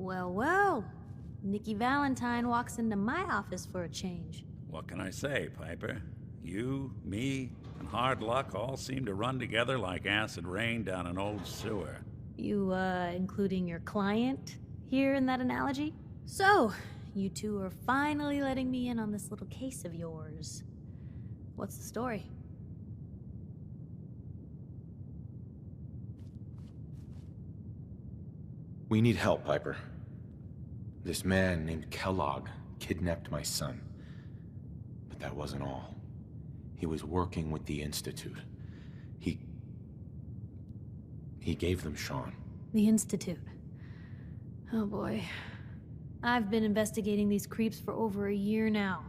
Well, well. Nikki Valentine walks into my office for a change. What can I say, Piper? You, me, and hard luck all seem to run together like acid rain down an old sewer. You, including your client here in that analogy? So, you two are finally letting me in on this little case of yours. What's the story? We need help, Piper. This man named Kellogg kidnapped my son. But that wasn't all. He was working with the Institute. He gave them Sean. The Institute. Oh boy. I've been investigating these creeps for over a year now.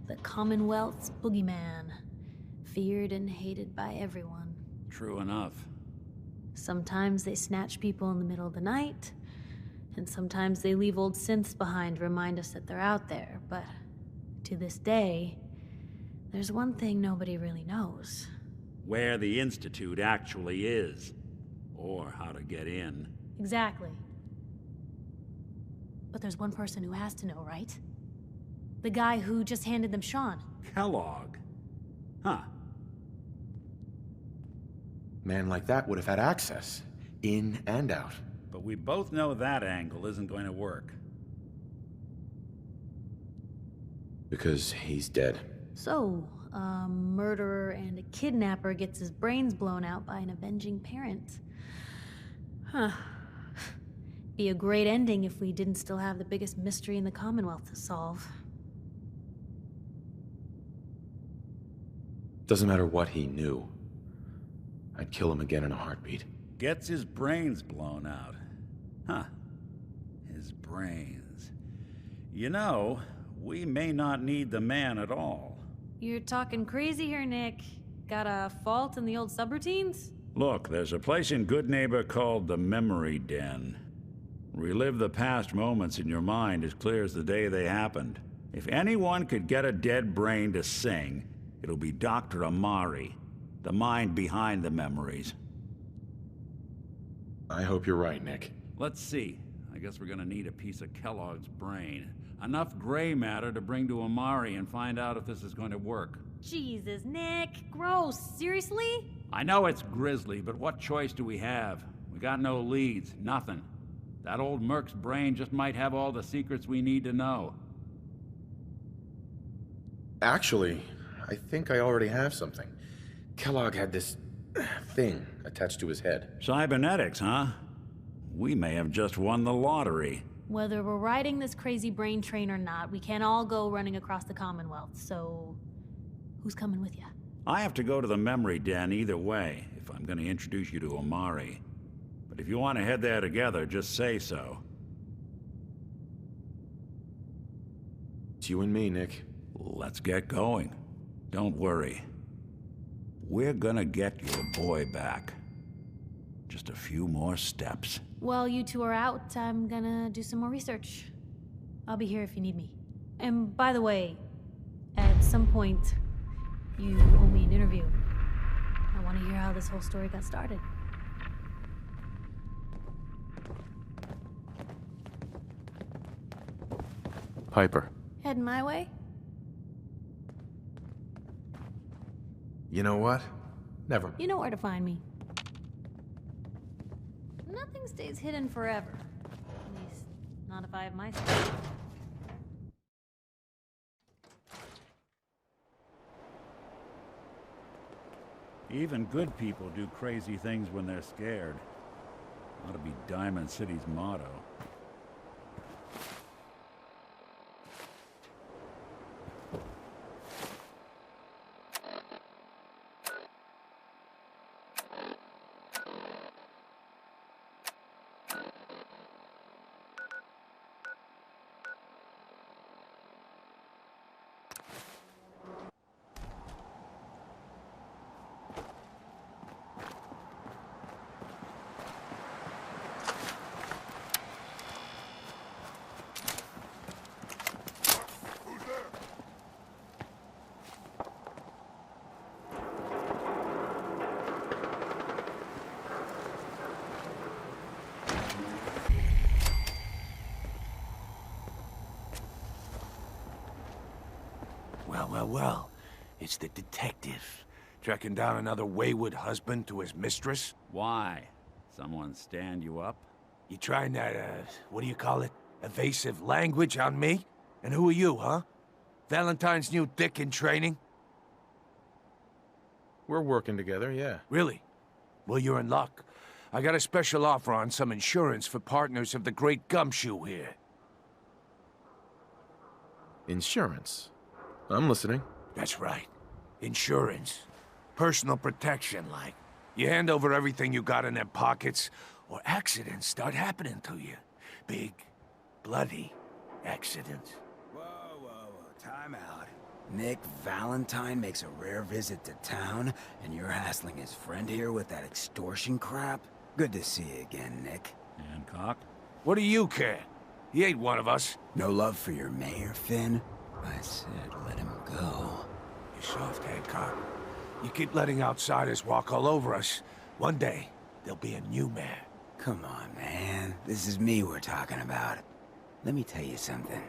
The Commonwealth's boogeyman. Feared and hated by everyone. True enough. Sometimes they snatch people in the middle of the night, and sometimes they leave old synths behind to remind us that they're out there, but to this day, there's one thing nobody really knows. Where the Institute actually is. Or how to get in. Exactly. But there's one person who has to know, right? The guy who just handed them Sean. Kellogg. Huh. Man like that would have had access, in and out. But we both know that angle isn't going to work. Because he's dead. So, a murderer and a kidnapper gets his brains blown out by an avenging parent. Huh. Be a great ending if we didn't still have the biggest mystery in the Commonwealth to solve. Doesn't matter what he knew. I'd kill him again in a heartbeat. Gets his brains blown out. Huh. His brains. You know, we may not need the man at all. You're talking crazy here, Nick. Got a fault in the old subroutines? Look, there's a place in Good Neighbor called the Memory Den. Relive the past moments in your mind as clear as the day they happened. If anyone could get a dead brain to sing, it'll be Dr. Amari, the mind behind the memories. I hope you're right, Nick. Let's see. I guess we're gonna need a piece of Kellogg's brain. Enough gray matter to bring to Amari and find out if this is going to work. Jesus, Nick. Gross. Seriously? I know it's grisly, but what choice do we have? We got no leads, nothing. That old Merc's brain just might have all the secrets we need to know. Actually, I think I already have something. Kellogg had this thing attached to his head. Cybernetics, huh? We may have just won the lottery. Whether we're riding this crazy brain train or not, we can't all go running across the Commonwealth, so... who's coming with you? I have to go to the Memory Den either way, if I'm going to introduce you to Amari. But if you want to head there together, just say so. It's you and me, Nick. Let's get going. Don't worry. We're gonna get your boy back. Just a few more steps. While you two are out, I'm gonna do some more research. I'll be here if you need me. And by the way, at some point, you owe me an interview. I want to hear how this whole story got started. Piper. Heading my way? You know what? Never. You know where to find me. Nothing stays hidden forever. At least, not if I have my stuff. Even good people do crazy things when they're scared. Ought to be Diamond City's motto. Well. It's the detective. Tracking down another wayward husband to his mistress? Why? Someone stand you up? You trying that, what do you call it? Evasive language on me? And who are you, huh? Valentine's new dick in training? We're working together, yeah. Really? Well, you're in luck. I got a special offer on some insurance for partners of the Great Gumshoe here. Insurance? I'm listening. That's right. Insurance. Personal protection, like. You hand over everything you got in their pockets, or accidents start happening to you. Big, bloody accidents. Whoa. Time out. Nick Valentine makes a rare visit to town, and you're hassling his friend here with that extortion crap? Good to see you again, Nick. Hancock? What do you care? He ain't one of us. No love for your mayor, Finn? I said let him go. You soft, Hancock. You keep letting outsiders walk all over us. One day, there'll be a new mayor. Come on, man. This is me we're talking about. Let me tell you something.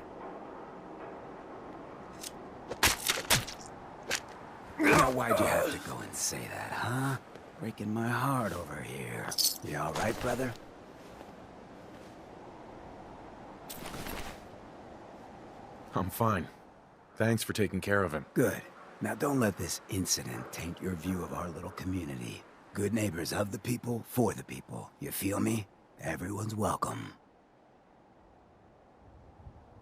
Now, why'd you have to go and say that, huh? Breaking my heart over here. You all right, brother? I'm fine. Thanks for taking care of him. Good. Now don't let this incident taint your view of our little community. Good neighbors of the people, for the people. You feel me? Everyone's welcome.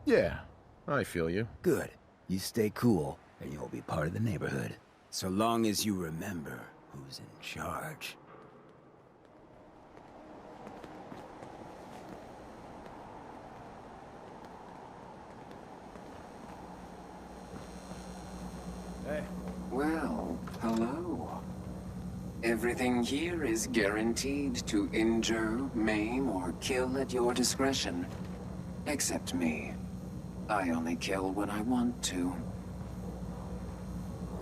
Yeah, I feel you. Good. You stay cool, and you'll be part of the neighborhood. So long as you remember who's in charge. Hey. Well, hello. Everything here is guaranteed to injure, maim, or kill at your discretion. Except me. I only kill when I want to.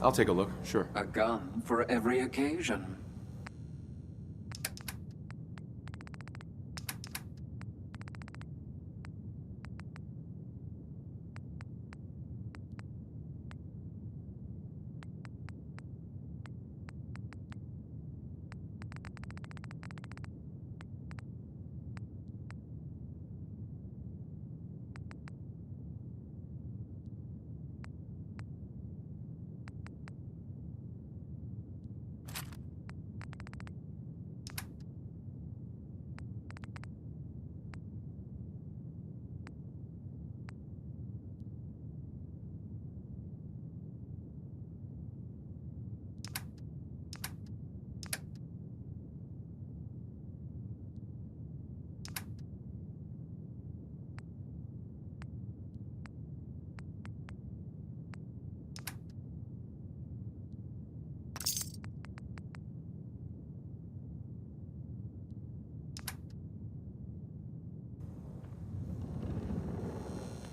I'll take a look, sure. A gun for every occasion.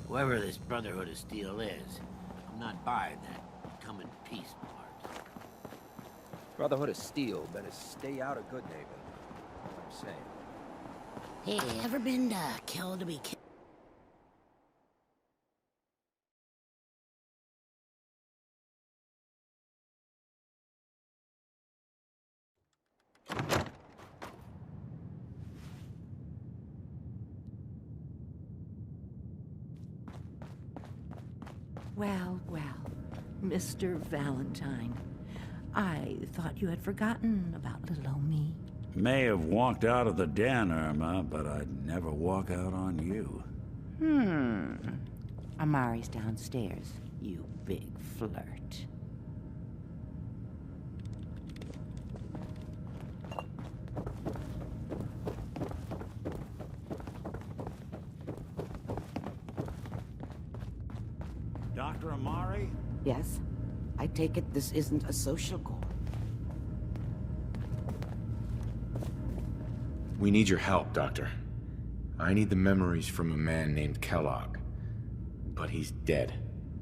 Whoever this Brotherhood of Steel is, I'm not buying that come in peace part. Brotherhood of Steel better stay out of Good Neighbor. That's what I'm saying. Hey, ever been killed to be killed? Well, Mr. Valentine. I thought you had forgotten about little old me. May have walked out of the den, Irma, but I'd never walk out on you. Amari's downstairs, you big flirt. Dr. Amari? Yes? I take it this isn't a social call. We need your help, Doctor. I need the memories from a man named Kellogg. But he's dead.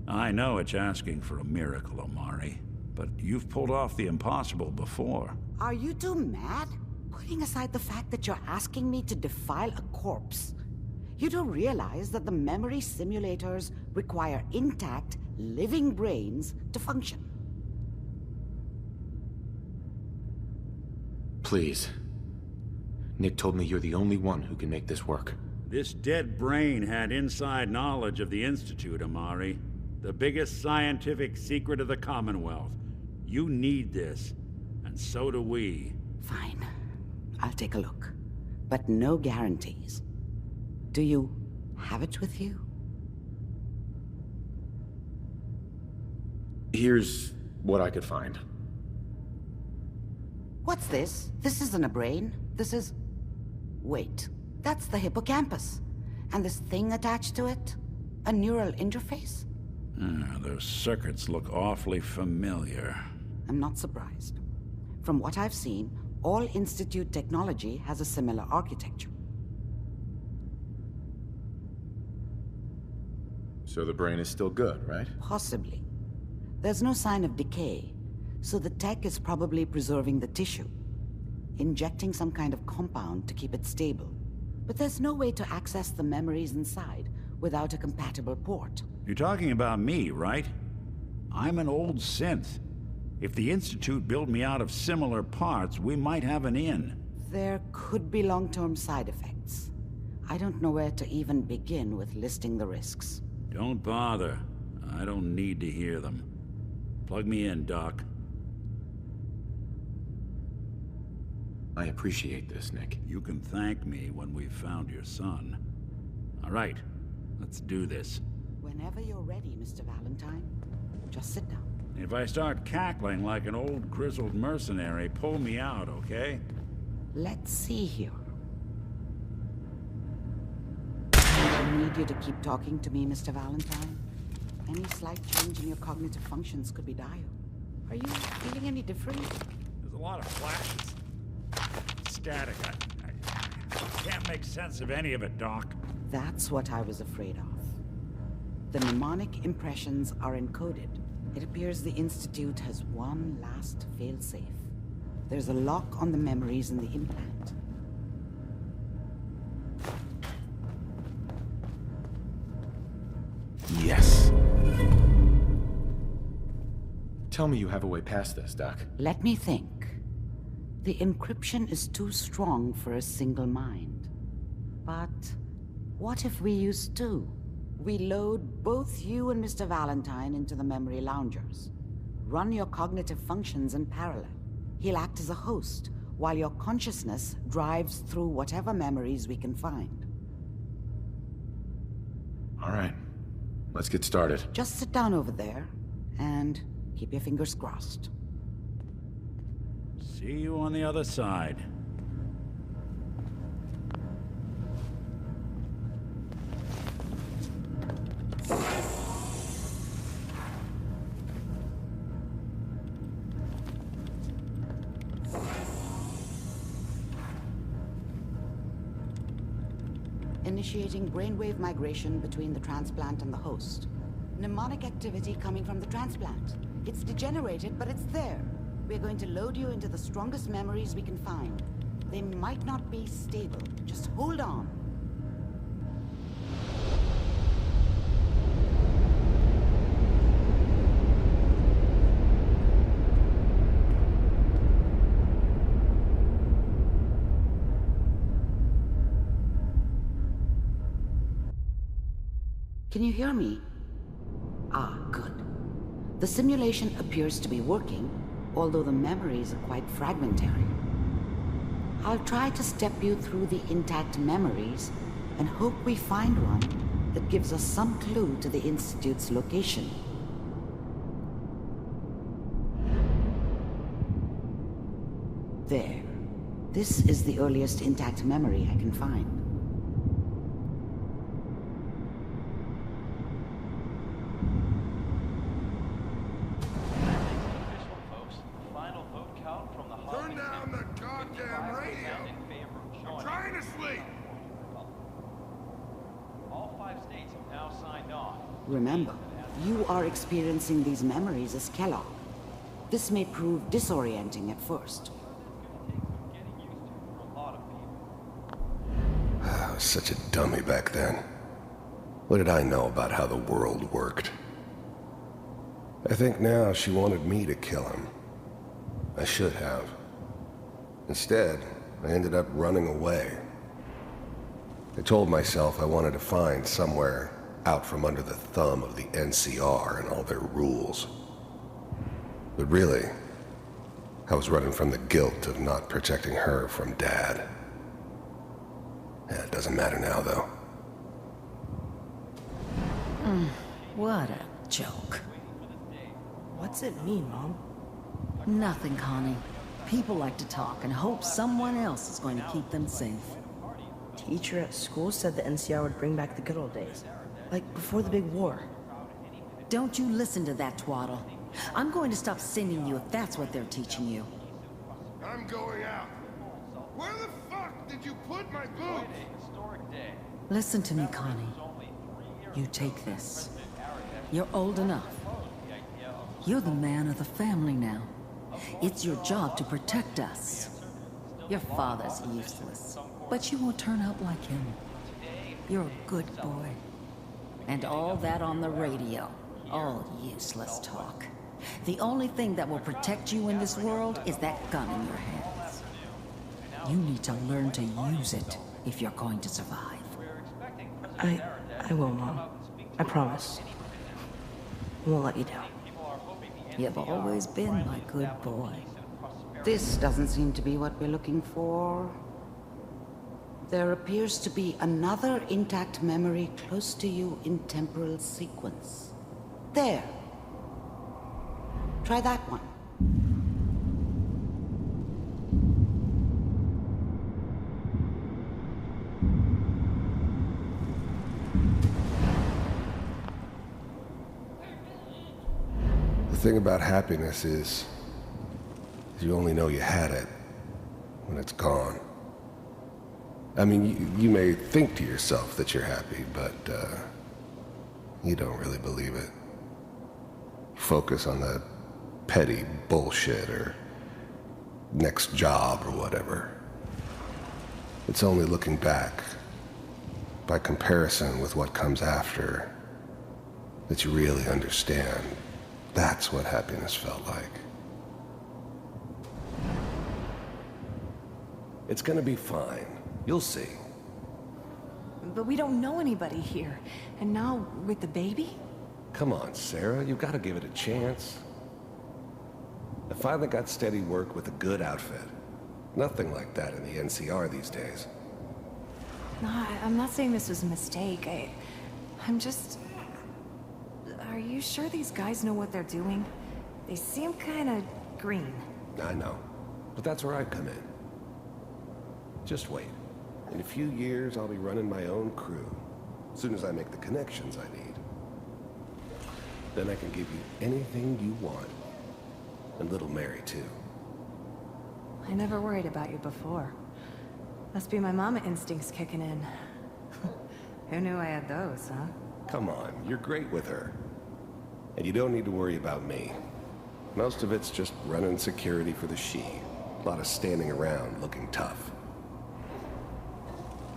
I know it's asking for a miracle, Amari, but you've pulled off the impossible before. Are you two mad? Putting aside the fact that you're asking me to defile a corpse, you do realize that the memory simulators require intact, living brains to function. Please. Nick told me you're the only one who can make this work. This dead brain had inside knowledge of the Institute, Amari. The biggest scientific secret of the Commonwealth. You need this, and so do we. Fine. I'll take a look. But no guarantees. Do you have it with you? Here's what I could find. What's this? This isn't a brain. This is... Wait. That's the hippocampus. And this thing attached to it? A neural interface? Those circuits look awfully familiar. I'm not surprised. From what I've seen, all Institute technology has a similar architecture. So the brain is still good, right? Possibly. There's no sign of decay, so the tech is probably preserving the tissue, injecting some kind of compound to keep it stable. But there's no way to access the memories inside without a compatible port. You're talking about me, right? I'm an old synth. If the Institute built me out of similar parts, we might have an in. There could be long-term side effects. I don't know where to even begin with listing the risks. Don't bother. I don't need to hear them. Plug me in, Doc. I appreciate this, Nick. You can thank me when we've found your son. All right, let's do this. Whenever you're ready, Mr. Valentine, just sit down. If I start cackling like an old grizzled mercenary, pull me out, okay? Let's see here. I need you to keep talking to me, Mr. Valentine. Any slight change in your cognitive functions could be dire. Are you feeling any different? There's a lot of flashes. Static. I can't make sense of any of it, Doc. That's what I was afraid of. The mnemonic impressions are encoded. It appears the Institute has one last failsafe. There's a lock on the memories in the implant. Yes. Tell me you have a way past this, Doc. Let me think. The encryption is too strong for a single mind. But what if we use two? We load both you and Mr. Valentine into the memory loungers. Run your cognitive functions in parallel. He'll act as a host, while your consciousness drives through whatever memories we can find. All right. Let's get started. Just sit down over there, and keep your fingers crossed. See you on the other side. Initiating brainwave migration between the transplant and the host. Mnemonic activity coming from the transplant. It's degenerated, but it's there. We're going to load you into the strongest memories we can find. They might not be stable. Just hold on. Can you hear me? Ah, good. The simulation appears to be working, although the memories are quite fragmentary. I'll try to step you through the intact memories and hope we find one that gives us some clue to the Institute's location. There. This is the earliest intact memory I can find. Turn down the goddamn radio! I'm trying to sleep! All 5 states have now signed on. Remember, you are experiencing these memories as Kellogg. This may prove disorienting at first. I was such a dummy back then. What did I know about how the world worked? I think now she wanted me to kill him. I should have. Instead, I ended up running away. I told myself I wanted to find somewhere out from under the thumb of the NCR and all their rules. But really, I was running from the guilt of not protecting her from Dad. Yeah, it doesn't matter now, though. What a joke. What's it mean, Mom? Nothing, Connie. People like to talk and hope someone else is going to keep them safe. Teacher at school said the NCR would bring back the good old days. Like before the big war. Don't you listen to that twaddle. I'm going to stop sending you if that's what they're teaching you. I'm going out. Where the fuck did you put my boots? Listen to me, Connie. You take this. You're old enough. You're the man of the family now. It's your job to protect us. Your father's useless, but you won't turn out like him. You're a good boy. And all that on the radio, all useless talk. The only thing that will protect you in this world is that gun in your hands. You need to learn to use it if you're going to survive. I will, Mom. I promise. I won't let you down. You've always been my good boy. This doesn't seem to be what we're looking for. There appears to be another intact memory close to you in temporal sequence. There. Try that one. The thing about happiness is you only know you had it when it's gone. I mean, you may think to yourself that you're happy, but you don't really believe it. Focus on the petty bullshit or next job or whatever. It's only looking back, by comparison with what comes after, that you really understand. That's what happiness felt like. It's gonna be fine. You'll see. But we don't know anybody here. And now, with the baby? Come on, Sarah, you've got to give it a chance. I finally got steady work with a good outfit. Nothing like that in the NCR these days. No, I'm not saying this was a mistake. I'm just... Are you sure these guys know what they're doing? They seem kind of green. I know, but that's where I come in. Just wait. In a few years, I'll be running my own crew. As soon as I make the connections I need. Then I can give you anything you want. And little Mary, too. I never worried about you before. Must be my mama instincts kicking in. Who knew I had those, huh? Come on, you're great with her. And you don't need to worry about me. Most of it's just running security for the she. A lot of standing around looking tough.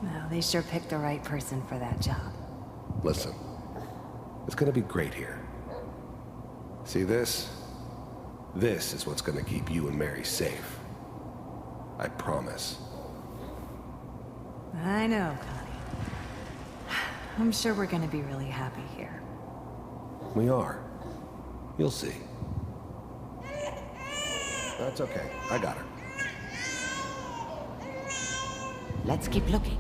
Well, they sure picked the right person for that job. Listen, it's gonna be great here. See this? This is what's gonna keep you and Mary safe. I promise. I know, Connie. I'm sure we're gonna be really happy here. We are. You'll see. That's okay. I got her. Let's keep looking.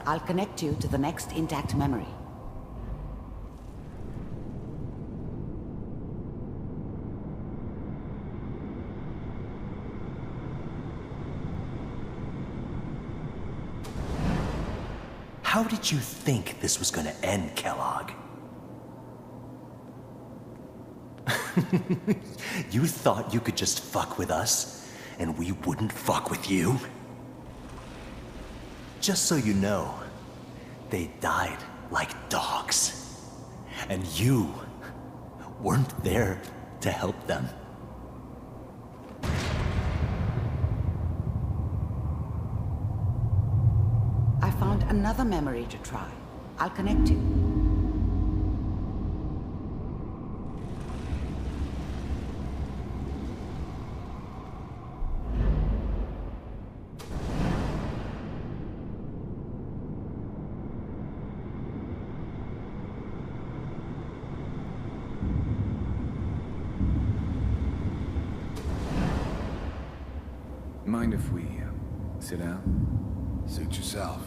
I'll connect you to the next intact memory. How did you think this was gonna end, Kellogg? You thought you could just fuck with us, and we wouldn't fuck with you? Just so you know, they died like dogs. And you weren't there to help them. I found another memory to try. I'll connect you. Mind if we sit down? Suit yourself.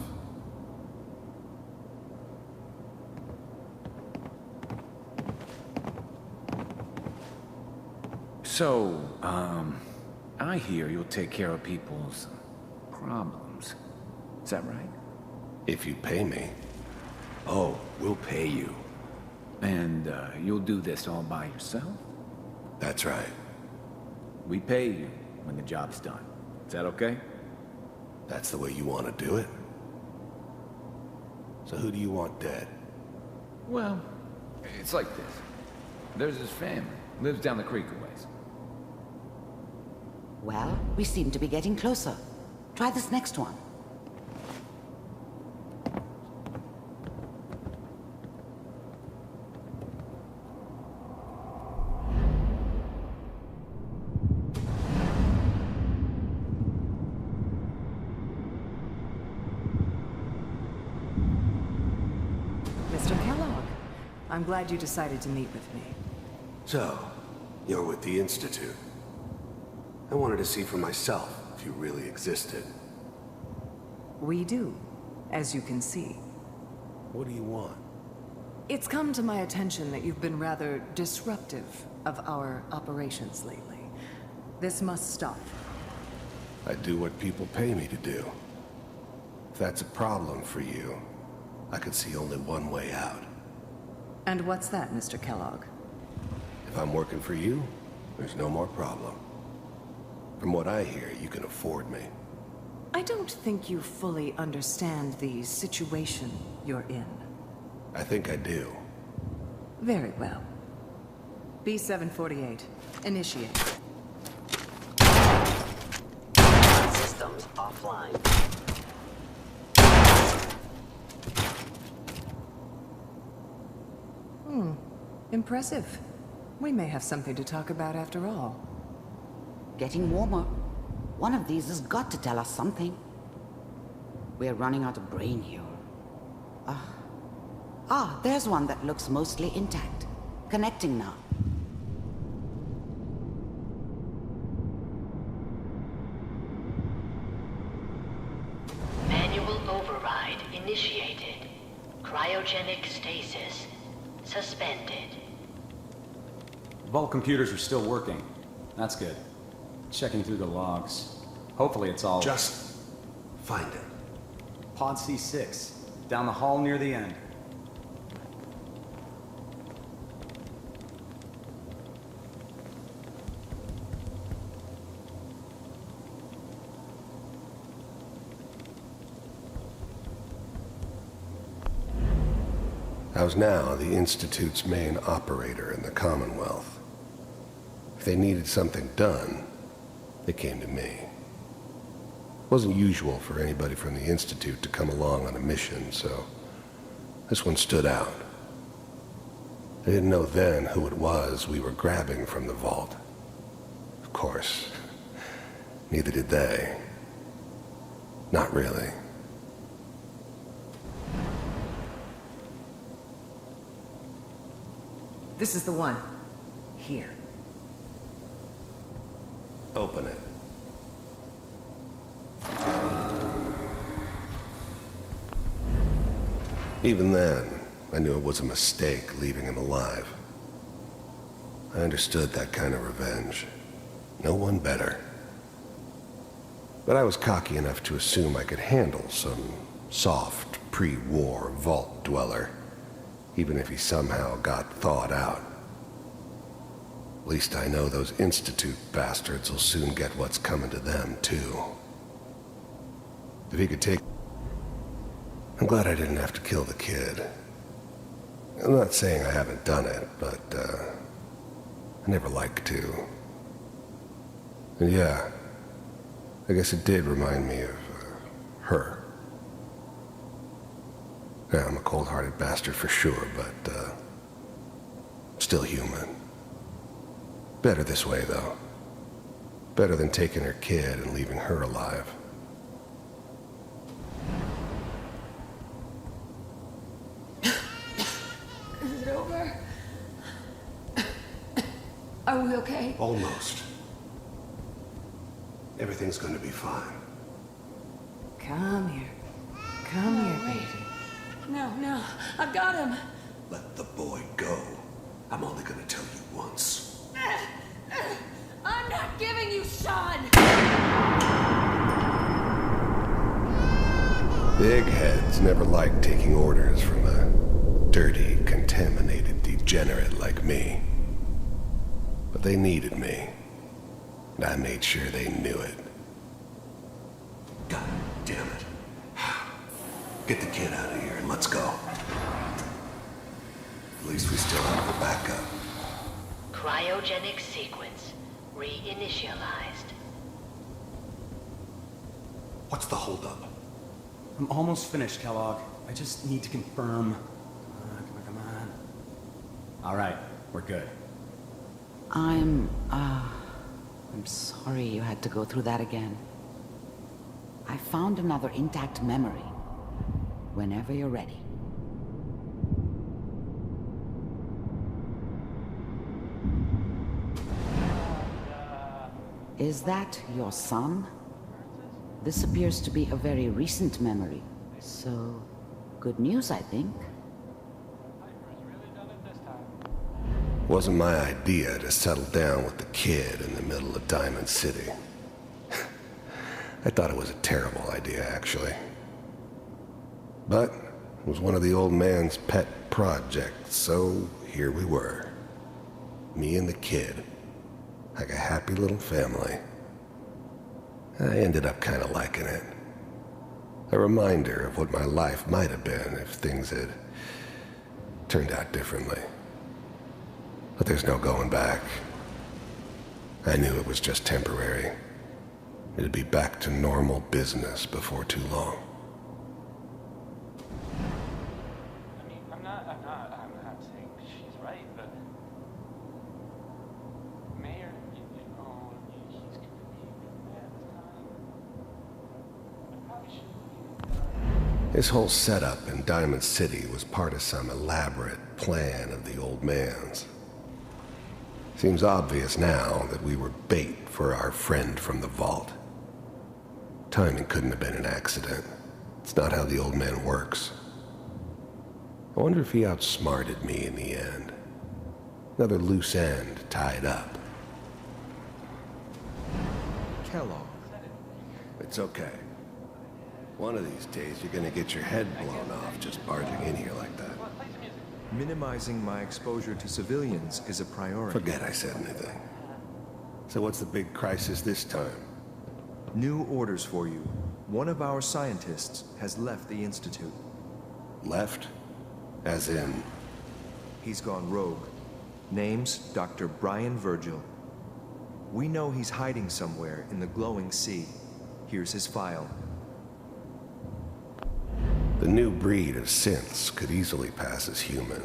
So, I hear you'll take care of people's problems. Is that right? If you pay me. Oh, we'll pay you. And, you'll do this all by yourself? That's right. We pay you when the job's done. Is that okay? That's the way you want to do it? So who do you want dead? Well, it's like this. There's his family. Lives down the creek a ways. Well, we seem to be getting closer. Try this next one. Mr. Kellogg, I'm glad you decided to meet with me. So, you're with the Institute. I wanted to see for myself if you really existed. We do, as you can see. What do you want? It's come to my attention that you've been rather disruptive of our operations lately. This must stop. I do what people pay me to do. If that's a problem for you, I could see only one way out. And what's that, Mr. Kellogg? If I'm working for you, there's no more problem. From what I hear, you can afford me. I don't think you fully understand the situation you're in. I think I do. Very well. B-748, initiate. Systems offline. Impressive. We may have something to talk about after all. Getting warmer. One of these has got to tell us something. We're running out of brain here. There's one that looks mostly intact. Connecting now. Manual override initiated. Cryogenic stasis suspended. Vault computers are still working. That's good. Checking through the logs. Hopefully it's all... Just find it. Pod C6. Down the hall near the end. I was now the Institute's main operator in the Commonwealth. If they needed something done, they came to me. It wasn't usual for anybody from the Institute to come along on a mission, so this one stood out. I didn't know then who it was we were grabbing from the vault. Of course, neither did they. Not really. This is the one. Here. Open it. Even then, I knew it was a mistake leaving him alive. I understood that kind of revenge. No one better. But I was cocky enough to assume I could handle some soft, pre-war vault dweller, even if he somehow got thawed out. At least I know those Institute bastards will soon get what's coming to them, too. If he could take... I'm glad I didn't have to kill the kid. I'm not saying I haven't done it, but, I never liked to. And yeah, I guess it did remind me of, her. Yeah, I'm a cold-hearted bastard for sure, but, still human. Better this way, though. Better than taking her kid and leaving her alive. Is it over? Are we okay? Almost. Everything's gonna be fine. Come here. Come here, baby. No, I've got him. Let the boy go. I'm only gonna tell you once. I'm not giving you Sean! Big heads never liked taking orders from a dirty, contaminated degenerate like me. But they needed me, and I made sure they knew it. God damn it. Get the kid out of here and let's go. At least we still have the backup. Cryogenic sequence reinitialized. What's the holdup? I'm almost finished, Kellogg. I just need to confirm. Come on. All right, we're good. I'm sorry you had to go through that again. I found another intact memory. Whenever you're ready. Is that your son? This appears to be a very recent memory. So, good news, I think. Wasn't my idea to settle down with the kid in the middle of Diamond City. I thought it was a terrible idea, actually. But it was one of the old man's pet projects, so here we were. Me and the kid. Like a happy little family. I ended up kind of liking it. A reminder of what my life might have been if things had turned out differently. But there's no going back. I knew it was just temporary. It'd be back to normal business before too long. I mean, I'm not saying she's right, but Mayor, he's gonna be mad this time. I probably shouldn't. His whole setup in Diamond City was part of some elaborate plan of the old man's. Seems obvious now that we were bait for our friend from the vault. Timing couldn't have been an accident. It's not how the old man works. I wonder if he outsmarted me in the end. Another loose end tied up. Kellogg. It's okay. One of these days you're gonna get your head blown off just barging in here like that. Minimizing my exposure to civilians is a priority. Forget I said anything. So what's the big crisis this time? New orders for you. One of our scientists has left the Institute. Left? As in? He's gone rogue. Name's Dr. Brian Virgil. We know he's hiding somewhere in the glowing sea. Here's his file. The new breed of synths could easily pass as human.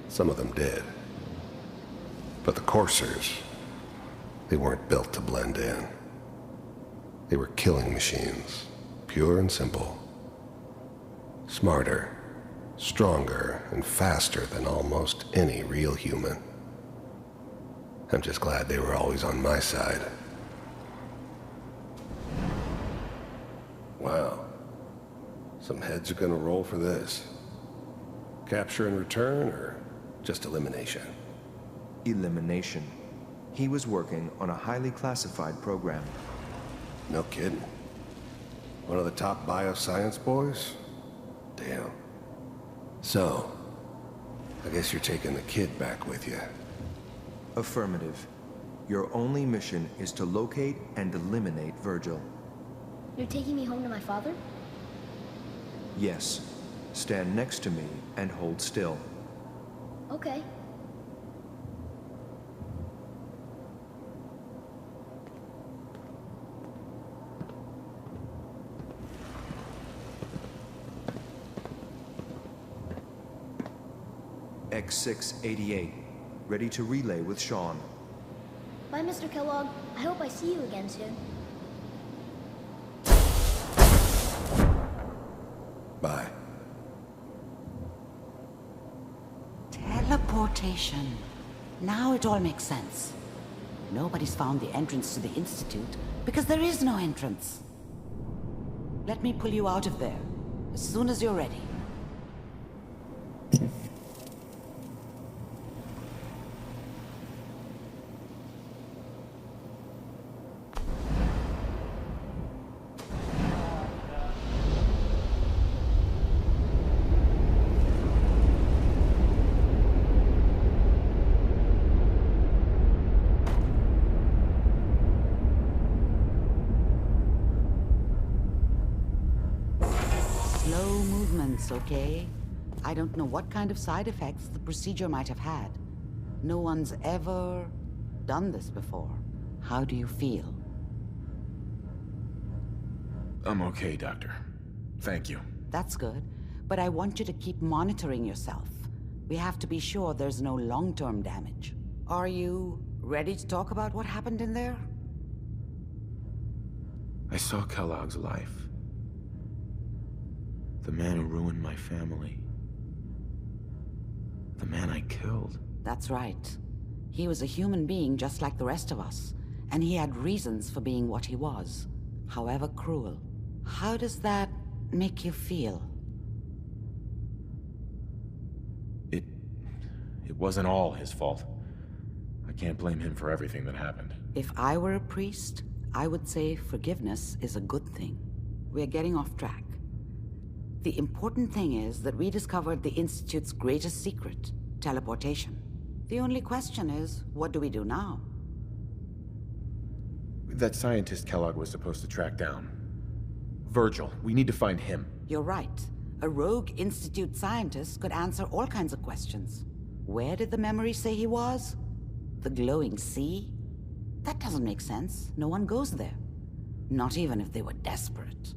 Some of them did. But the coursers, they weren't built to blend in. They were killing machines, pure and simple. Smarter, stronger, and faster than almost any real human. I'm just glad they were always on my side. Wow. Some heads are gonna roll for this. Capture and return, or just elimination? Elimination. He was working on a highly classified program. No kidding. One of the top bioscience boys? Damn. So, I guess you're taking the kid back with you. Affirmative. Your only mission is to locate and eliminate Virgil. You're taking me home to my father? Yes. Stand next to me and hold still. Okay. X688. Ready to relay with Sean. Bye, Mr. Kellogg. I hope I see you again soon. Bye. Teleportation. Now it all makes sense. Nobody's found the entrance to the Institute because there is no entrance. Let me pull you out of there as soon as you're ready. Slow movements, okay? I don't know what kind of side effects the procedure might have had. No one's ever done this before. How do you feel? I'm okay, Doctor. Thank you. That's good, but I want you to keep monitoring yourself. We have to be sure there's no long-term damage. Are you ready to talk about what happened in there? I saw Kellogg's life. The man who ruined my family. The man I killed. That's right. He was a human being just like the rest of us, and he had reasons for being what he was, however cruel. How does that make you feel? It wasn't all his fault. I can't blame him for everything that happened. If I were a priest, I would say forgiveness is a good thing. We're getting off track. The important thing is that we discovered the Institute's greatest secret, teleportation. The only question is, what do we do now? That scientist Kellogg was supposed to track down. Virgil, we need to find him. You're right. A rogue Institute scientist could answer all kinds of questions. Where did the memory say he was? The glowing sea? That doesn't make sense. No one goes there. Not even if they were desperate.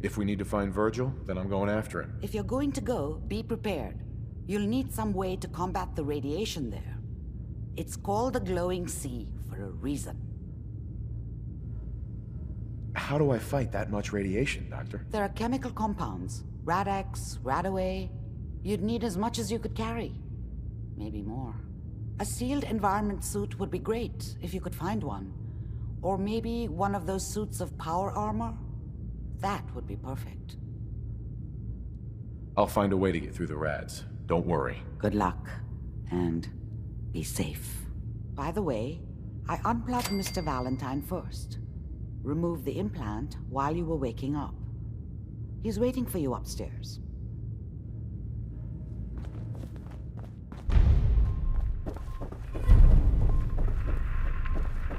If we need to find Virgil, then I'm going after him. If you're going to go, be prepared. You'll need some way to combat the radiation there. It's called the glowing sea for a reason. How do I fight that much radiation, Doctor? There are chemical compounds. Rad-X, Radaway. You'd need as much as you could carry. Maybe more. A sealed environment suit would be great, if you could find one. Or maybe one of those suits of power armor? That would be perfect. I'll find a way to get through the rads. Don't worry. Good luck. And be safe. By the way, I unplugged Mr. Valentine first. Removed the implant while you were waking up. He's waiting for you upstairs.